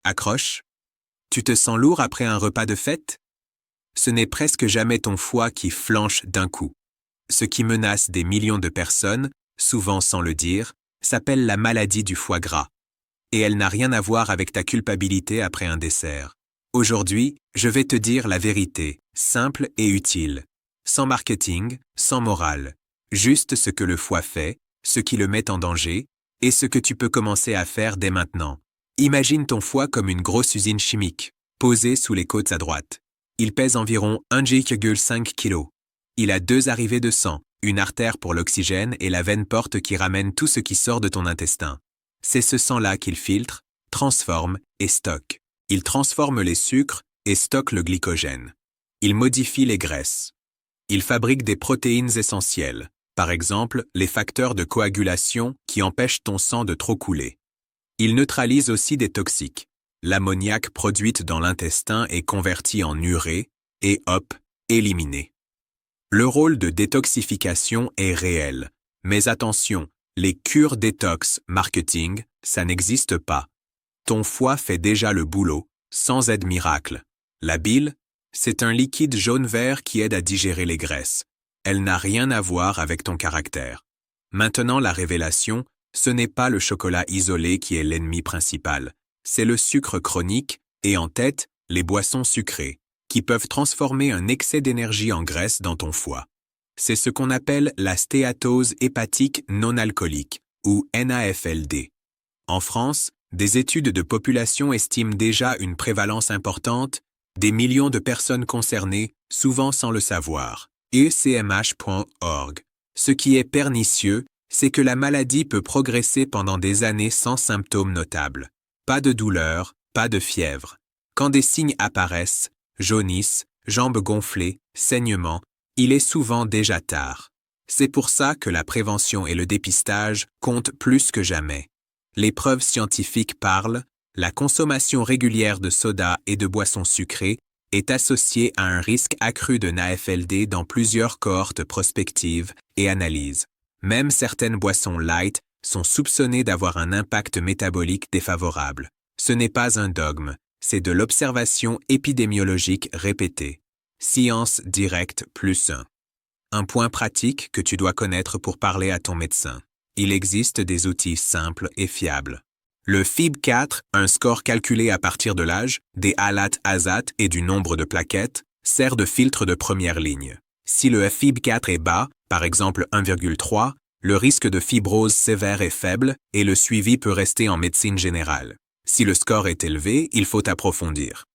Accroche. Tu te sens lourd après un repas de fête? Ce n'est presque jamais ton foie qui flanche d'un coup. Ce qui menace des millions de personnes, souvent sans le dire, s'appelle la maladie du foie gras. Et elle n'a rien à voir avec ta culpabilité après un dessert. Aujourd'hui, je vais te dire la vérité, simple et utile. Sans marketing, sans morale. Juste ce que le foie fait, ce qui le met en danger, et ce que tu peux commencer à faire dès maintenant. Imagine ton foie comme une grosse usine chimique, posée sous les côtes à droite. Il pèse environ 1,5 kg. Il a 2 arrivées de sang, une artère pour l'oxygène et la veine porte qui ramène tout ce qui sort de ton intestin. C'est ce sang-là qu'il filtre, transforme et stocke. Il transforme les sucres et stocke le glycogène. Il modifie les graisses. Il fabrique des protéines essentielles, par exemple les facteurs de coagulation qui empêchent ton sang de trop couler. Il neutralise aussi des toxiques. L'ammoniac produite dans l'intestin est converti en urée et hop, éliminé. Le rôle de détoxification est réel. Mais attention, les cures détox marketing, ça n'existe pas. Ton foie fait déjà le boulot, sans aide miracle. La bile, c'est un liquide jaune-vert qui aide à digérer les graisses. Elle n'a rien à voir avec ton caractère. Maintenant, la révélation, ce n'est pas le chocolat isolé qui est l'ennemi principal. C'est le sucre chronique et en tête, les boissons sucrées, qui peuvent transformer un excès d'énergie en graisse dans ton foie. C'est ce qu'on appelle la stéatose hépatique non alcoolique, ou NAFLD. En France, des études de population estiment déjà une prévalence importante, des millions de personnes concernées, souvent sans le savoir. ECMH.org. Ce qui est pernicieux, c'est que la maladie peut progresser pendant des années sans symptômes notables. Pas de douleur, pas de fièvre. Quand des signes apparaissent, jaunisse, jambes gonflées, saignement, il est souvent déjà tard. C'est pour ça que la prévention et le dépistage comptent plus que jamais. Les preuves scientifiques parlent, la consommation régulière de soda et de boissons sucrées est associée à un risque accru de NAFLD dans plusieurs cohortes prospectives et analyses. Même certaines boissons light sont soupçonnées d'avoir un impact métabolique défavorable. Ce n'est pas un dogme, c'est de l'observation épidémiologique répétée. Science directe plus 1. Un point pratique que tu dois connaître pour parler à ton médecin. Il existe des outils simples et fiables. Le FIB4, un score calculé à partir de l'âge, des ALAT-ASAT et du nombre de plaquettes, sert de filtre de première ligne. Si le FIB4 est bas, par exemple 1,3, le risque de fibrose sévère est faible et le suivi peut rester en médecine générale. Si le score est élevé, il faut approfondir.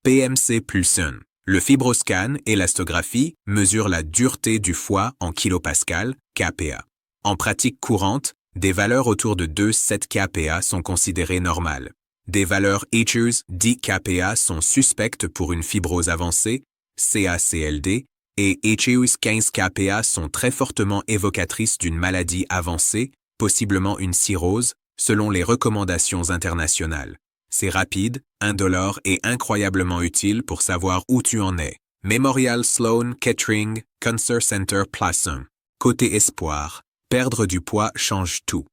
PMC plus 1. Le fibroscan, élastographie, mesure la dureté du foie en kilopascal, kPa. En pratique courante, des valeurs autour de 2,7 kPa sont considérées normales. Des valeurs HERS 10 kPa sont suspectes pour une fibrose avancée, CACLD, et HERS 15 kPa sont très fortement évocatrices d'une maladie avancée, possiblement une cirrhose, selon les recommandations internationales. C'est rapide, indolore et incroyablement utile pour savoir où tu en es. Memorial Sloan Kettering Cancer Center Plassen. Côté espoir, perdre du poids change tout.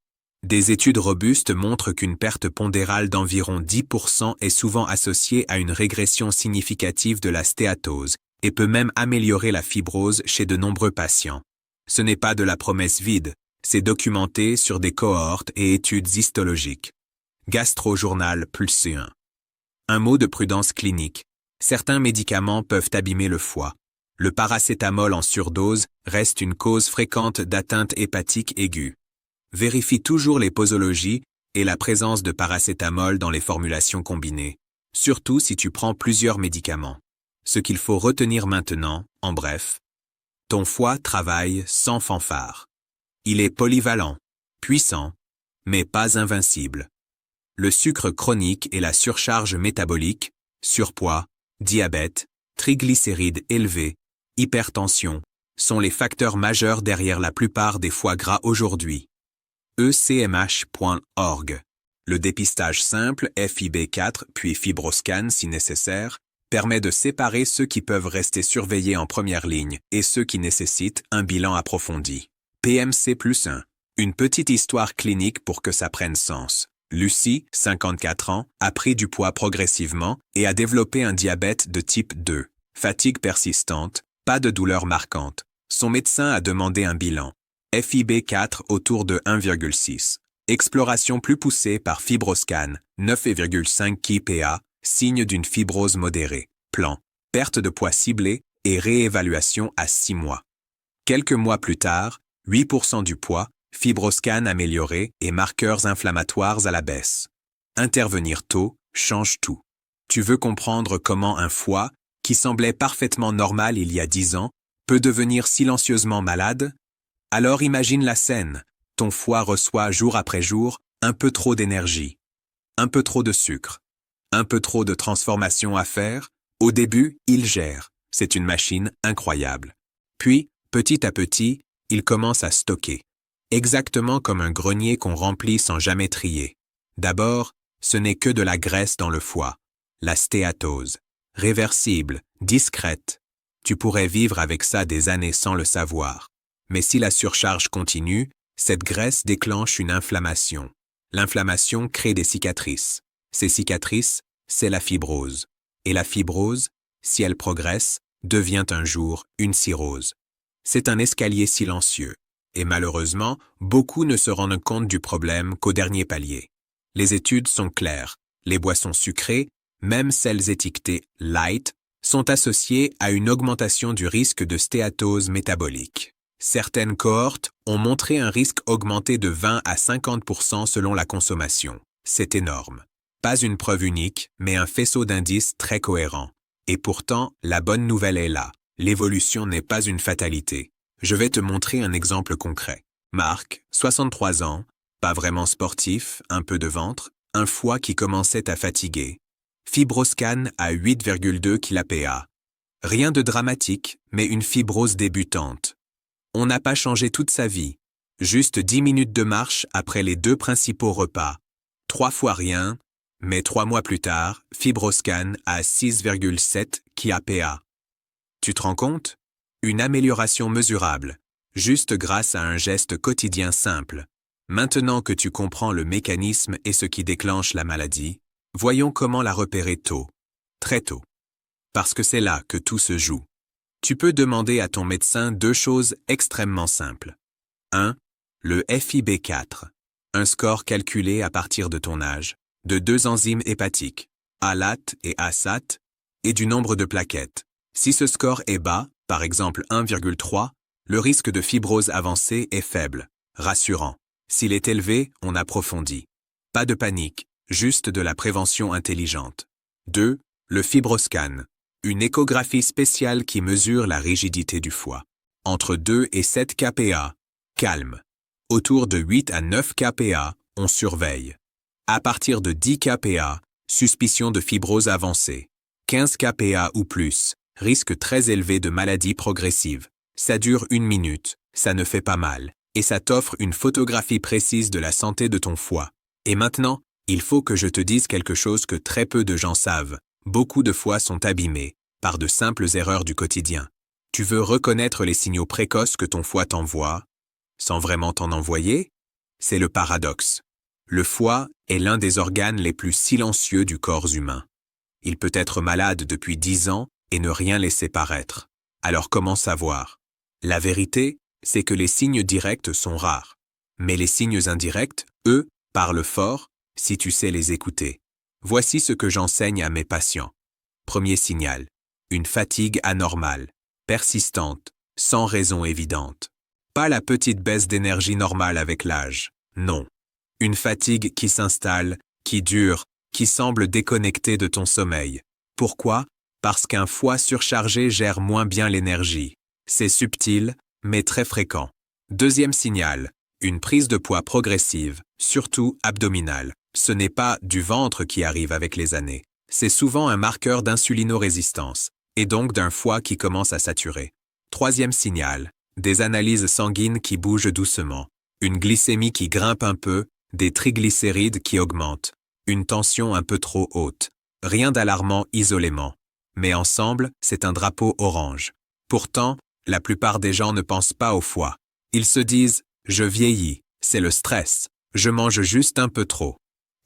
Des études robustes montrent qu'une perte pondérale d'environ 10% est souvent associée à une régression significative de la stéatose et peut même améliorer la fibrose chez de nombreux patients. Ce n'est pas de la promesse vide, c'est documenté sur des cohortes et études histologiques. Gastro-journal plus 1. Un mot de prudence clinique. Certains médicaments peuvent abîmer le foie. Le paracétamol en surdose reste une cause fréquente d'atteinte hépatique aiguë. Vérifie toujours les posologies et la présence de paracétamol dans les formulations combinées, surtout si tu prends plusieurs médicaments. Ce qu'il faut retenir maintenant, en bref, ton foie travaille sans fanfare. Il est polyvalent, puissant, mais pas invincible. Le sucre chronique et la surcharge métabolique, surpoids, diabète, triglycérides élevés, hypertension, sont les facteurs majeurs derrière la plupart des foie gras aujourd'hui. ECMH.org. Le dépistage simple FIB4 puis fibroscan si nécessaire permet de séparer ceux qui peuvent rester surveillés en première ligne et ceux qui nécessitent un bilan approfondi. PMC plus 1. Une petite histoire clinique pour que ça prenne sens. Lucie, 54 ans, a pris du poids progressivement et a développé un diabète de type 2. Fatigue persistante, pas de douleur marquante. Son médecin a demandé un bilan. FIB4 autour de 1,6. Exploration plus poussée par FibroScan, 9,5 kPa, signe d'une fibrose modérée. Plan. Perte de poids ciblée et réévaluation à 6 mois. Quelques mois plus tard, 8% du poids, FibroScan amélioré et marqueurs inflammatoires à la baisse. Intervenir tôt change tout. Tu veux comprendre comment un foie, qui semblait parfaitement normal il y a 10 ans, peut devenir silencieusement malade? Alors imagine la scène. Ton foie reçoit jour après jour un peu trop d'énergie, un peu trop de sucre, un peu trop de transformation à faire. Au début, il gère. C'est une machine incroyable. Puis, petit à petit, il commence à stocker. Exactement comme un grenier qu'on remplit sans jamais trier. D'abord, ce n'est que de la graisse dans le foie. La stéatose. Réversible, discrète. Tu pourrais vivre avec ça des années sans le savoir. Mais si la surcharge continue, cette graisse déclenche une inflammation. L'inflammation crée des cicatrices. Ces cicatrices, c'est la fibrose. Et la fibrose, si elle progresse, devient un jour une cirrhose. C'est un escalier silencieux. Et malheureusement, beaucoup ne se rendent compte du problème qu'au dernier palier. Les études sont claires. Les boissons sucrées, même celles étiquetées « light », sont associées à une augmentation du risque de stéatose métabolique. Certaines cohortes ont montré un risque augmenté de 20 à 50% selon la consommation. C'est énorme. Pas une preuve unique, mais un faisceau d'indices très cohérent. Et pourtant, la bonne nouvelle est là. L'évolution n'est pas une fatalité. Je vais te montrer un exemple concret. Marc, 63 ans, pas vraiment sportif, un peu de ventre, un foie qui commençait à fatiguer. FibroScan à 8,2 kPa. Rien de dramatique, mais une fibrose débutante. On n'a pas changé toute sa vie. Juste 10 minutes de marche après les 2 principaux repas. 3 fois rien, mais 3 mois plus tard, FibroScan à 6,7 kPa. Tu te rends compte? Une amélioration mesurable, juste grâce à un geste quotidien simple. Maintenant que tu comprends le mécanisme et ce qui déclenche la maladie, voyons comment la repérer tôt, très tôt. Parce que c'est là que tout se joue. Tu peux demander à ton médecin 2 choses extrêmement simples. 1. Le FIB4, un score calculé à partir de ton âge, de 2 enzymes hépatiques, ALAT et ASAT, et du nombre de plaquettes. Si ce score est bas, par exemple 1,3, le risque de fibrose avancée est faible, rassurant. S'il est élevé, on approfondit. Pas de panique, juste de la prévention intelligente. 2. Le FibroScan, une échographie spéciale qui mesure la rigidité du foie. Entre 2 et 7 kPa, calme. Autour de 8 à 9 kPa, on surveille. À partir de 10 kPa, suspicion de fibrose avancée. 15 kPa ou plus, risque très élevé de maladie progressive. Ça dure 1 minute, ça ne fait pas mal, et ça t'offre une photographie précise de la santé de ton foie. Et maintenant, il faut que je te dise quelque chose que très peu de gens savent. Beaucoup de foies sont abîmés par de simples erreurs du quotidien. Tu veux reconnaître les signaux précoces que ton foie t'envoie, sans vraiment t'en envoyer? C'est le paradoxe. Le foie est l'un des organes les plus silencieux du corps humain. Il peut être malade depuis 10 ans et ne rien laisser paraître. Alors comment savoir? La vérité, c'est que les signes directs sont rares. Mais les signes indirects, eux, parlent fort si tu sais les écouter. Voici ce que j'enseigne à mes patients. Premier signal, une fatigue anormale, persistante, sans raison évidente. Pas la petite baisse d'énergie normale avec l'âge, non. Une fatigue qui s'installe, qui dure, qui semble déconnectée de ton sommeil. Pourquoi? Parce qu'un foie surchargé gère moins bien l'énergie. C'est subtil, mais très fréquent. Deuxième signal, une prise de poids progressive, surtout abdominale. Ce n'est pas du ventre qui arrive avec les années. C'est souvent un marqueur d'insulinorésistance, et donc d'un foie qui commence à saturer. Troisième signal, des analyses sanguines qui bougent doucement, une glycémie qui grimpe un peu, des triglycérides qui augmentent, une tension un peu trop haute. Rien d'alarmant isolément. Mais ensemble, c'est un drapeau orange. Pourtant, la plupart des gens ne pensent pas au foie. Ils se disent « je vieillis, c'est le stress, je mange juste un peu trop ».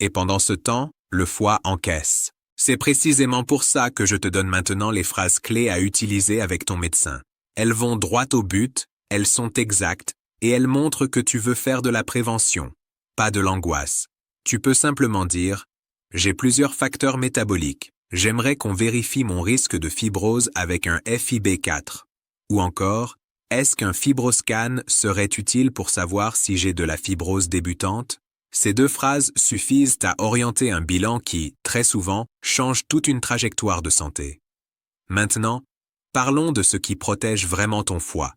Et pendant ce temps, le foie encaisse. C'est précisément pour ça que je te donne maintenant les phrases clés à utiliser avec ton médecin. Elles vont droit au but, elles sont exactes, et elles montrent que tu veux faire de la prévention, pas de l'angoisse. Tu peux simplement dire « J'ai plusieurs facteurs métaboliques. J'aimerais qu'on vérifie mon risque de fibrose avec un FIB4. » Ou encore « Est-ce qu'un fibroscan serait utile pour savoir si j'ai de la fibrose débutante ?» Ces deux phrases suffisent à orienter un bilan qui, très souvent, change toute une trajectoire de santé. Maintenant, parlons de ce qui protège vraiment ton foie,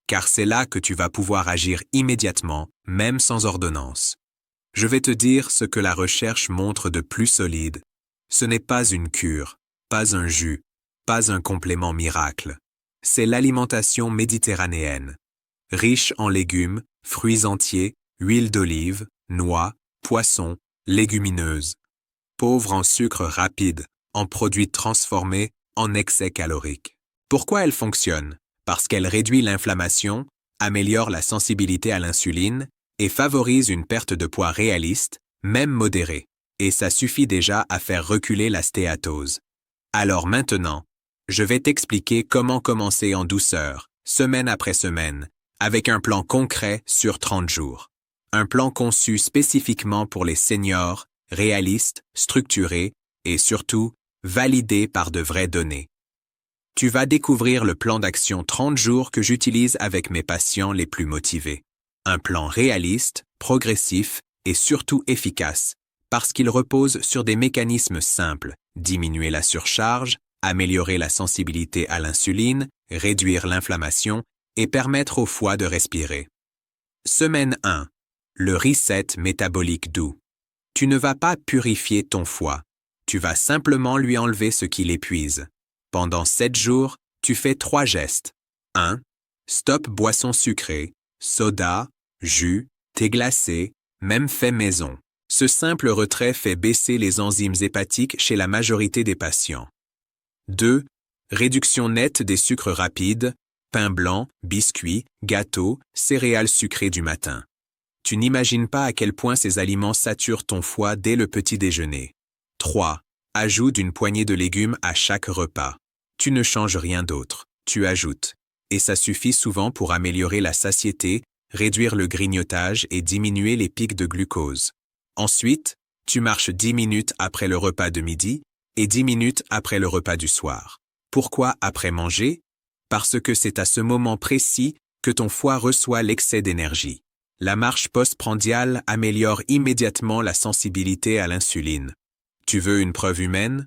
car c'est là que tu vas pouvoir agir immédiatement, même sans ordonnance. Je vais te dire ce que la recherche montre de plus solide. Ce n'est pas une cure, pas un jus, pas un complément miracle. C'est l'alimentation méditerranéenne, riche en légumes, fruits entiers, huile d'olive, noix, poissons, légumineuses. Pauvre en sucre rapide, en produits transformés, en excès calorique. Pourquoi elle fonctionne? Parce qu'elle réduit l'inflammation, améliore la sensibilité à l'insuline et favorise une perte de poids réaliste, même modérée. Et ça suffit déjà à faire reculer la stéatose. Alors maintenant, je vais t'expliquer comment commencer en douceur, semaine après semaine, avec un plan concret sur 30 jours. Un plan conçu spécifiquement pour les seniors, réaliste, structuré et surtout validé par de vraies données. Tu vas découvrir le plan d'action 30 jours que j'utilise avec mes patients les plus motivés. Un plan réaliste, progressif et surtout efficace, parce qu'il repose sur des mécanismes simples, diminuer la surcharge, améliorer la sensibilité à l'insuline, réduire l'inflammation et permettre au foie de respirer. Semaine 1. Le reset métabolique doux. Tu ne vas pas purifier ton foie, tu vas simplement lui enlever ce qui l'épuise. Pendant 7 jours, tu fais 3 gestes. 1. Stop boissons sucrées, soda, jus, thé glacé, même fait maison. Ce simple retrait fait baisser les enzymes hépatiques chez la majorité des patients. 2. Réduction nette des sucres rapides, pain blanc, biscuits, gâteaux, céréales sucrées du matin. Tu n'imagines pas à quel point ces aliments saturent ton foie dès le petit déjeuner. 3. Ajoute une poignée de légumes à chaque repas. Tu ne changes rien d'autre, tu ajoutes. Et ça suffit souvent pour améliorer la satiété, réduire le grignotage et diminuer les pics de glucose. Ensuite, tu marches 10 minutes après le repas de midi et 10 minutes après le repas du soir. Pourquoi après manger? Parce que c'est à ce moment précis que ton foie reçoit l'excès d'énergie. La marche postprandiale améliore immédiatement la sensibilité à l'insuline. Tu veux une preuve humaine?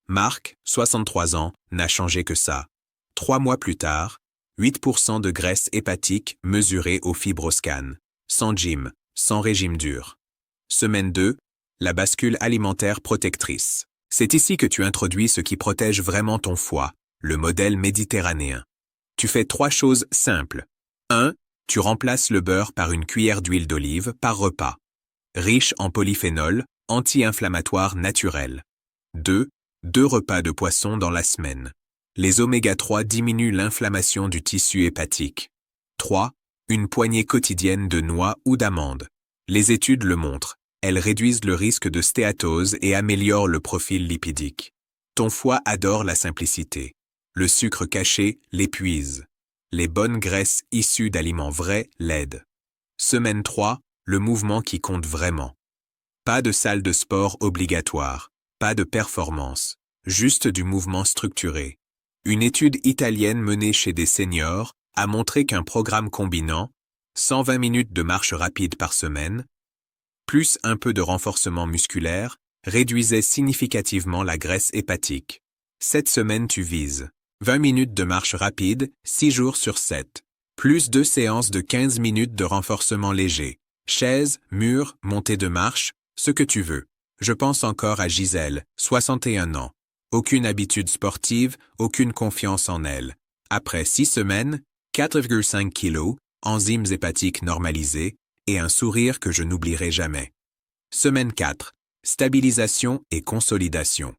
Marc, 63 ans, n'a changé que ça. 3 mois plus tard, 8% de graisse hépatique mesurée au fibroscan, sans gym, sans régime dur. Semaine 2, la bascule alimentaire protectrice. C'est ici que tu introduis ce qui protège vraiment ton foie, le modèle méditerranéen. Tu fais 3 choses simples. 1. Tu remplaces le beurre par une cuillère d'huile d'olive par repas. Riche en polyphénol, anti-inflammatoire naturel. 2. 2 repas de poisson dans la semaine. Les oméga-3 diminuent l'inflammation du tissu hépatique. 3. Une poignée quotidienne de noix ou d'amandes. Les études le montrent, elles réduisent le risque de stéatose et améliorent le profil lipidique. Ton foie adore la simplicité. Le sucre caché l'épuise. Les bonnes graisses issues d'aliments vrais l'aident. Semaine 3, le mouvement qui compte vraiment. Pas de salle de sport obligatoire, pas de performance, juste du mouvement structuré. Une étude italienne menée chez des seniors a montré qu'un programme combinant 120 minutes de marche rapide par semaine, plus un peu de renforcement musculaire, réduisait significativement la graisse hépatique. Cette semaine tu vises 20 minutes de marche rapide, 6 jours sur 7, plus 2 séances de 15 minutes de renforcement léger, chaise, mur, montée de marche, ce que tu veux. Je pense encore à Gisèle, 61 ans. Aucune habitude sportive, aucune confiance en elle. Après 6 semaines, 4,5 kilos, enzymes hépatiques normalisées et un sourire que je n'oublierai jamais. Semaine 4. Stabilisation et consolidation.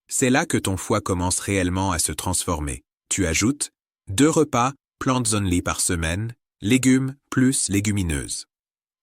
C'est là que ton foie commence réellement à se transformer. Tu ajoutes 2 repas, plantes only par semaine, légumes plus légumineuses.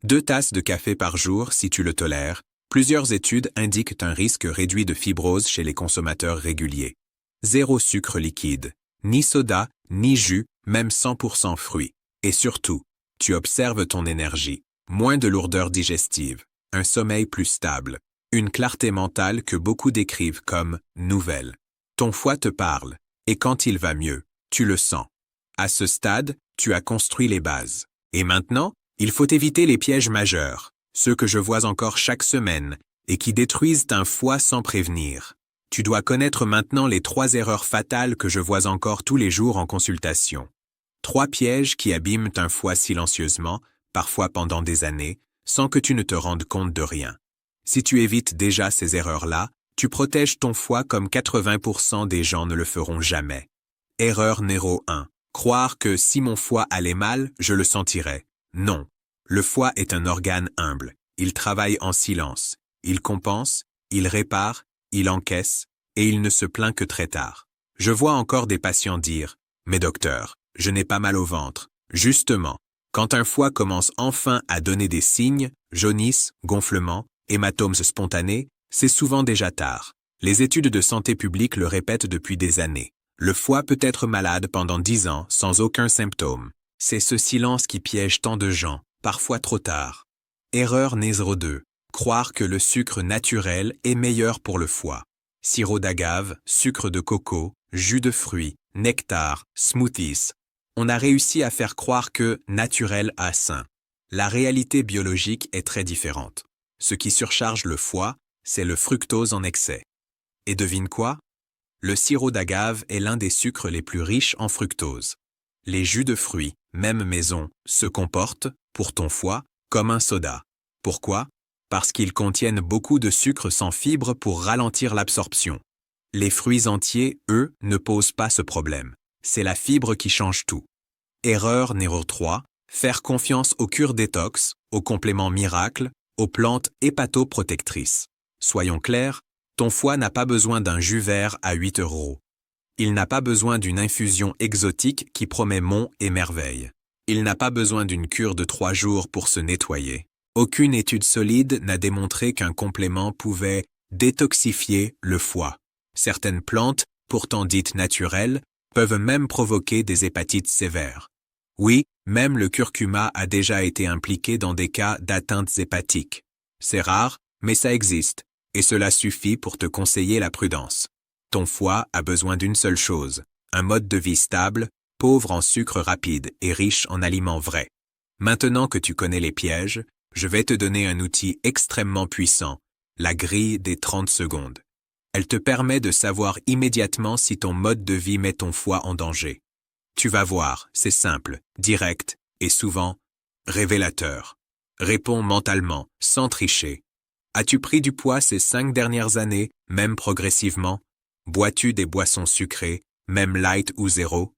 2 tasses de café par jour si tu le tolères, Plusieurs études indiquent un risque réduit de fibrose chez les consommateurs réguliers. Zéro sucre liquide, ni soda, ni jus, même 100% fruits. Et surtout, tu observes ton énergie, moins de lourdeur digestive, un sommeil plus stable, une clarté mentale que beaucoup décrivent comme « nouvelle ». Ton foie te parle, et quand il va mieux, tu le sens. À ce stade, tu as construit les bases. Et maintenant, il faut éviter les pièges majeurs, ceux que je vois encore chaque semaine, et qui détruisent un foie sans prévenir. Tu dois connaître maintenant les 3 erreurs fatales que je vois encore tous les jours en consultation. 3 pièges qui abîment un foie silencieusement, parfois pendant des années, sans que tu ne te rendes compte de rien. Si tu évites déjà ces erreurs-là, tu protèges ton foie comme 80% des gens ne le feront jamais. Erreur numéro 1. Croire que si mon foie allait mal, je le sentirais. Non. Le foie est un organe humble. Il travaille en silence. Il compense, il répare, il encaisse, et il ne se plaint que très tard. Je vois encore des patients dire « Mais docteur, je n'ai pas mal au ventre. » Justement, quand un foie commence enfin à donner des signes, jaunisse, gonflement, hématomes spontanés, c'est souvent déjà tard. Les études de santé publique le répètent depuis des années. Le foie peut être malade pendant 10 ans sans aucun symptôme. C'est ce silence qui piège tant de gens, parfois trop tard. Erreur numéro 2. Croire que le sucre naturel est meilleur pour le foie. Sirop d'agave, sucre de coco, jus de fruits, nectar, smoothies. On a réussi à faire croire que naturel a sain. La réalité biologique est très différente. Ce qui surcharge le foie, c'est le fructose en excès. Et devine quoi? Le sirop d'agave est l'un des sucres les plus riches en fructose. Les jus de fruits, même maison, se comportent, pour ton foie, comme un soda. Pourquoi? Parce qu'ils contiennent beaucoup de sucre sans fibres pour ralentir l'absorption. Les fruits entiers, eux, ne posent pas ce problème. C'est la fibre qui change tout. Erreur numéro 3. Faire confiance aux cures détox, aux compléments miracles, aux plantes hépatoprotectrices. Soyons clairs, ton foie n'a pas besoin d'un jus vert à 8 €. Il n'a pas besoin d'une infusion exotique qui promet monts et merveilles. Il n'a pas besoin d'une cure de 3 jours pour se nettoyer. Aucune étude solide n'a démontré qu'un complément pouvait détoxifier le foie. Certaines plantes, pourtant dites naturelles, peuvent même provoquer des hépatites sévères. Oui, même le curcuma a déjà été impliqué dans des cas d'atteintes hépatiques. C'est rare, mais ça existe, et cela suffit pour te conseiller la prudence. Ton foie a besoin d'une seule chose, un mode de vie stable, pauvre en sucre rapide et riche en aliments vrais. Maintenant que tu connais les pièges, je vais te donner un outil extrêmement puissant, la grille des 30 secondes. Elle te permet de savoir immédiatement si ton mode de vie met ton foie en danger. Tu vas voir, c'est simple, direct et souvent révélateur. Réponds mentalement, sans tricher. As-tu pris du poids ces 5 dernières années, même progressivement? Bois-tu des boissons sucrées, même light ou zéro?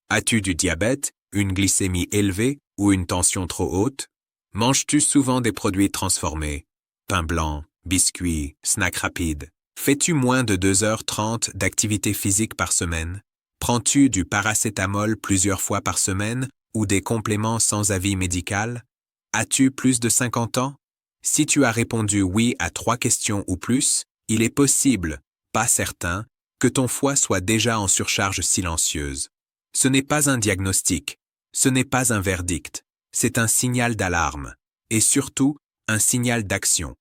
As-tu du diabète, une glycémie élevée ou une tension trop haute? Manges-tu souvent des produits transformés? Pain blanc, biscuits, snacks rapides? Fais-tu moins de 2h30 d'activité physique par semaine? Prends-tu du paracétamol plusieurs fois par semaine ou des compléments sans avis médical? As-tu plus de 50 ans? Si tu as répondu oui à 3 questions ou plus, il est possible, pas certain, que ton foie soit déjà en surcharge silencieuse. Ce n'est pas un diagnostic, ce n'est pas un verdict, c'est un signal d'alarme, et surtout, un signal d'action.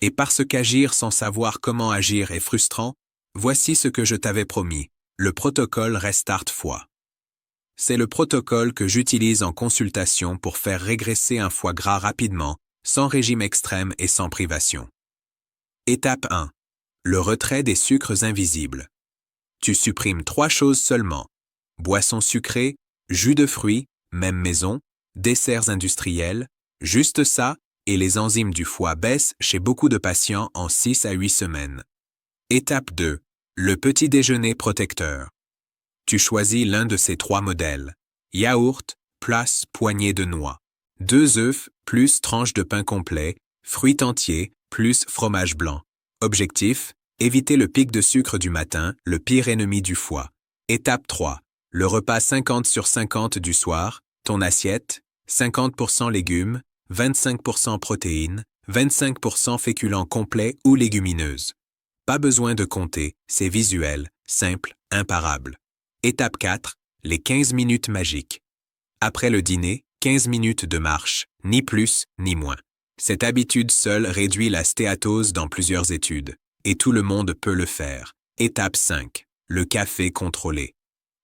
Et parce qu'agir sans savoir comment agir est frustrant, voici ce que je t'avais promis, le protocole Restart Foie. C'est le protocole que j'utilise en consultation pour faire régresser un foie gras rapidement, sans régime extrême et sans privation. Étape 1. Le retrait des sucres invisibles. Tu supprimes 3 choses seulement. Boissons sucrées, jus de fruits, même maison, desserts industriels, juste ça, et les enzymes du foie baissent chez beaucoup de patients en 6 à 8 semaines. Étape 2. Le petit déjeuner protecteur. Tu choisis l'un de ces 3 modèles. Yaourt, plus poignée de noix. 2 œufs, plus tranche de pain complet, fruits entiers, plus fromage blanc. Objectif, éviter le pic de sucre du matin, le pire ennemi du foie. Étape 3. Le repas 50/50 du soir, ton assiette, 50% légumes, 25% protéines, 25% féculents complets ou légumineuses. Pas besoin de compter, c'est visuel, simple, imparable. Étape 4, les 15 minutes magiques. Après le dîner, 15 minutes de marche, ni plus ni moins. Cette habitude seule réduit la stéatose dans plusieurs études, et tout le monde peut le faire. Étape 5, le café contrôlé.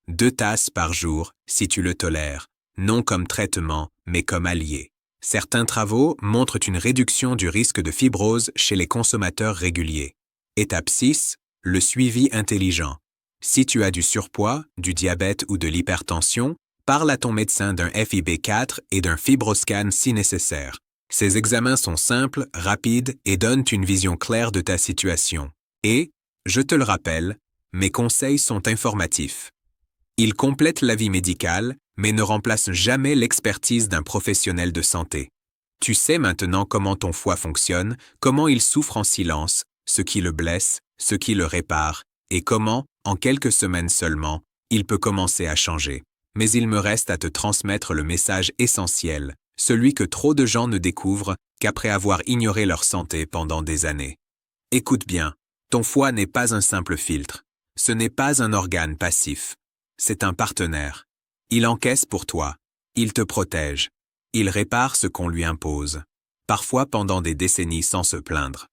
2 tasses par jour, si tu le tolères, non comme traitement, mais comme allié. Certains travaux montrent une réduction du risque de fibrose chez les consommateurs réguliers. Étape 6, le suivi intelligent. Si tu as du surpoids, du diabète ou de l'hypertension, parle à ton médecin d'un FIB4 et d'un fibroscan si nécessaire. Ces examens sont simples, rapides et donnent une vision claire de ta situation. Et, je te le rappelle, mes conseils sont informatifs. Ils complètent l'avis médical, mais ne remplacent jamais l'expertise d'un professionnel de santé. Tu sais maintenant comment ton foie fonctionne, comment il souffre en silence, ce qui le blesse, ce qui le répare, et comment, en quelques semaines seulement, il peut commencer à changer. Mais il me reste à te transmettre le message essentiel, celui que trop de gens ne découvrent qu'après avoir ignoré leur santé pendant des années. Écoute bien, ton foie n'est pas un simple filtre. Ce n'est pas un organe passif. C'est un partenaire. Il encaisse pour toi. Il te protège. Il répare ce qu'on lui impose. Parfois pendant des décennies sans se plaindre.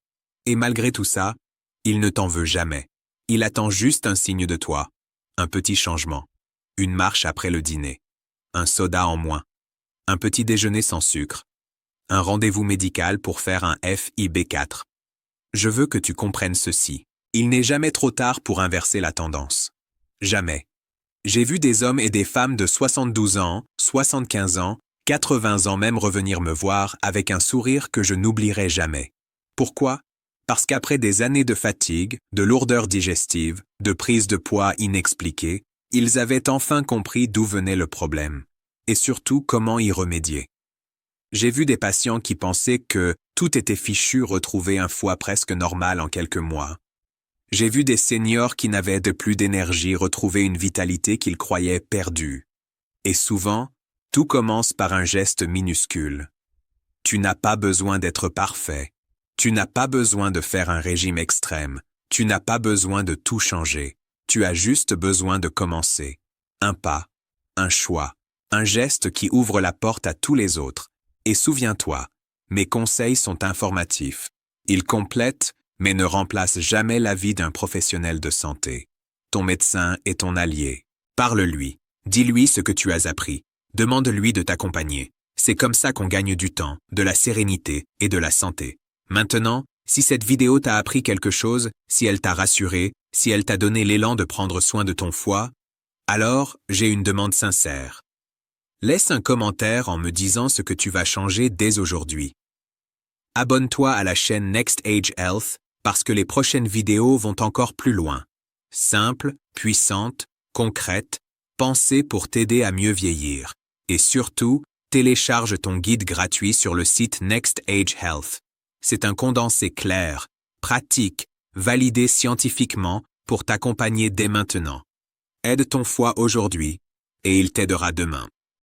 Et malgré tout ça, il ne t'en veut jamais. Il attend juste un signe de toi. Un petit changement. Une marche après le dîner. Un soda en moins. Un petit déjeuner sans sucre. Un rendez-vous médical pour faire un FIB4. Je veux que tu comprennes ceci. Il n'est jamais trop tard pour inverser la tendance. Jamais. J'ai vu des hommes et des femmes de 72 ans, 75 ans, 80 ans même revenir me voir avec un sourire que je n'oublierai jamais. Pourquoi? Parce qu'après des années de fatigue, de lourdeur digestive, de prise de poids inexpliquée, ils avaient enfin compris d'où venait le problème. Et surtout comment y remédier. J'ai vu des patients qui pensaient que tout était fichu retrouver un foie presque normal en quelques mois. J'ai vu des seniors qui n'avaient de plus d'énergie retrouver une vitalité qu'ils croyaient perdue. Et souvent, tout commence par un geste minuscule. Tu n'as pas besoin d'être parfait. Tu n'as pas besoin de faire un régime extrême. Tu n'as pas besoin de tout changer. Tu as juste besoin de commencer. Un pas, un choix, un geste qui ouvre la porte à tous les autres. Et souviens-toi, mes conseils sont informatifs. Ils complètent, mais ne remplacent jamais l'avis d'un professionnel de santé. Ton médecin est ton allié. Parle-lui. Dis-lui ce que tu as appris. Demande-lui de t'accompagner. C'est comme ça qu'on gagne du temps, de la sérénité et de la santé. Maintenant, si cette vidéo t'a appris quelque chose, si elle t'a rassuré, si elle t'a donné l'élan de prendre soin de ton foie, alors j'ai une demande sincère. Laisse un commentaire en me disant ce que tu vas changer dès aujourd'hui. Abonne-toi à la chaîne Next Age Health parce que les prochaines vidéos vont encore plus loin. Simples, puissantes, concrètes, pensées pour t'aider à mieux vieillir. Et surtout, télécharge ton guide gratuit sur le site Next Age Health. C'est un condensé clair, pratique, validé scientifiquement pour t'accompagner dès maintenant. Aide ton foie aujourd'hui et il t'aidera demain.